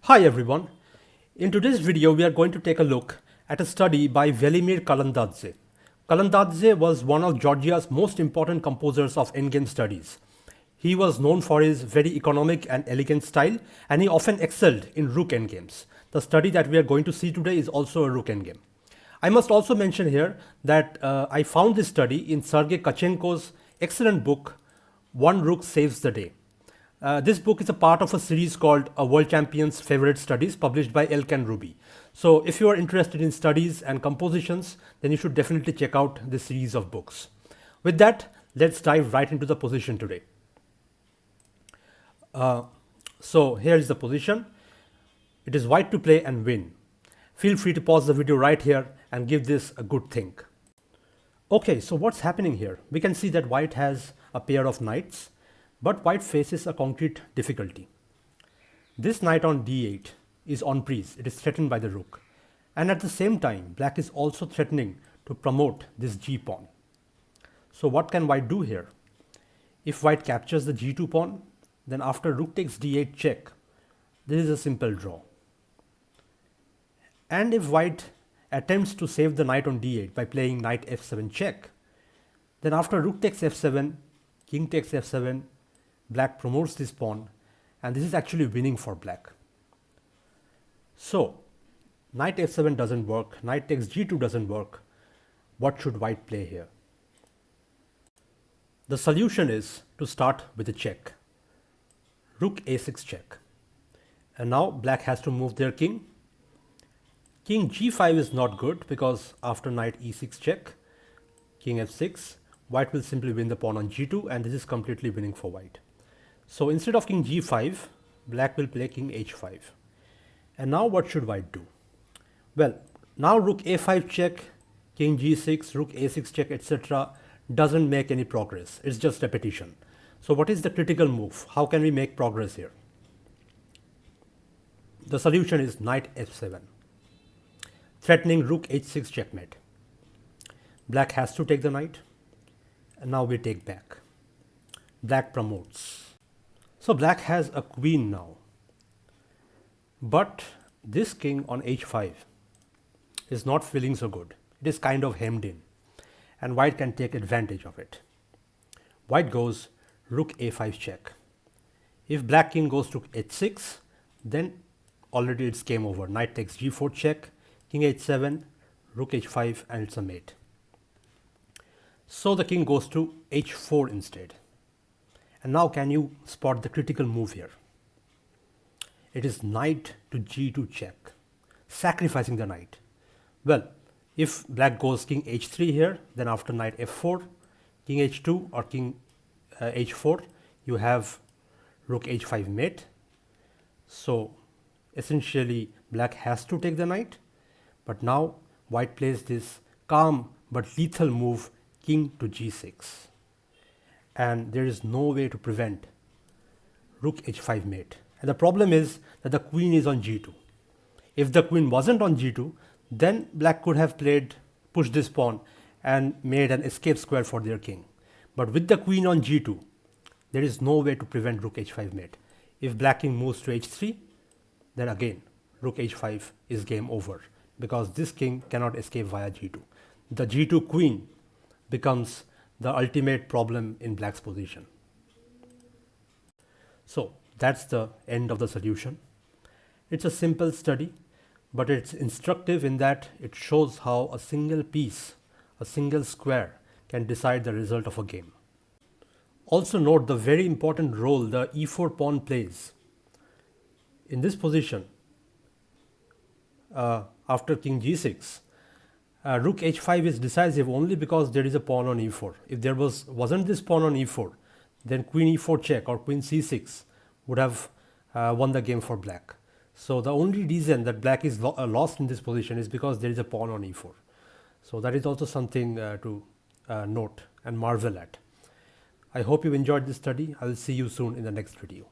Hi everyone. In today's video, we are going to take a look at a study by Velimir Kalandadze. Kalandadze was one of Georgia's most important composers of endgame studies. He was known for his very economic and elegant style, and he often excelled in rook endgames. The study that we are going to see today is also a rook endgame. I must also mention here that I found this study in Sergei Kachenko's excellent book, One Rook Saves the Day. This book is a part of a series called A World Champion's Favorite Studies, published by Elk and Ruby. So if you are interested in studies and compositions, then you should definitely check out this series of books. With that, let's dive right into the position today. So here is the position. It is white to play and win. Feel free to pause the video right here and give this a good think. Okay, so what's happening here? We can see that white has a pair of knights, but white faces a concrete difficulty. This knight on d8 is on prise, it is threatened by the rook. And at the same time, black is also threatening to promote this g pawn. So what can white do here? If white captures the g2 pawn, then after rook takes d8 check, this is a simple draw. And if white attempts to save the knight on d8 by playing knight f7 check, then after rook takes f7, king takes f7, black promotes this pawn, and this is actually winning for black. So knight f7 doesn't work, knight takes g2 doesn't work. What should white play here? The solution is to start with a check. Rook a6 check. And now black has to move their king. King g5 is not good because after knight e6 check, king f6, white will simply win the pawn on g2, and this is completely winning for white. So instead of king g5, black will play king h5. And now what should white do? Well, now rook a5 check, king g6, rook a6 check, etc. doesn't make any progress. It's just repetition. So what is the critical move? How can we make progress here? The solution is knight f7, threatening rook h6 checkmate. Black has to take the knight, and now we take back. Black promotes. So black has a queen now, but this king on h5 is not feeling so good. It is kind of hemmed in, and white can take advantage of it. White goes rook a5 check. If black king goes to h6, then already it's game over. Knight takes g4 check, king h7, rook h5, and it's a mate. So the king goes to h4 instead. And now can you spot the critical move here? It is knight to g2 check, sacrificing the knight. Well, if black goes king h3 here, then after knight f4, king h2 or king h4, you have rook h5 mate. So essentially black has to take the knight, but now white plays this calm but lethal move, king to g6. And there is no way to prevent rook h5 mate. And the problem is that the queen is on g2. If the queen wasn't on g2, then black could have pushed this pawn and made an escape square for their king. But with the queen on g2, there is no way to prevent rook h5 mate. If black king moves to h3, then again rook h5 is game over, because this king cannot escape via g2. The g2 queen becomes the ultimate problem in black's position. So that's the end of the solution. It's a simple study, but it's instructive in that it shows how a single piece, a single square, can decide the result of a game. Also note the very important role the e4 pawn plays. In this position, after king g6, rook h5 is decisive only because there is a pawn on e4. If there wasn't this pawn on e4, then queen e4 check or queen c6 would have won the game for black. So the only reason that black is lost in this position is because there is a pawn on e4. So that is also something to note and marvel at. I hope you enjoyed this study. I will see you soon in the next video.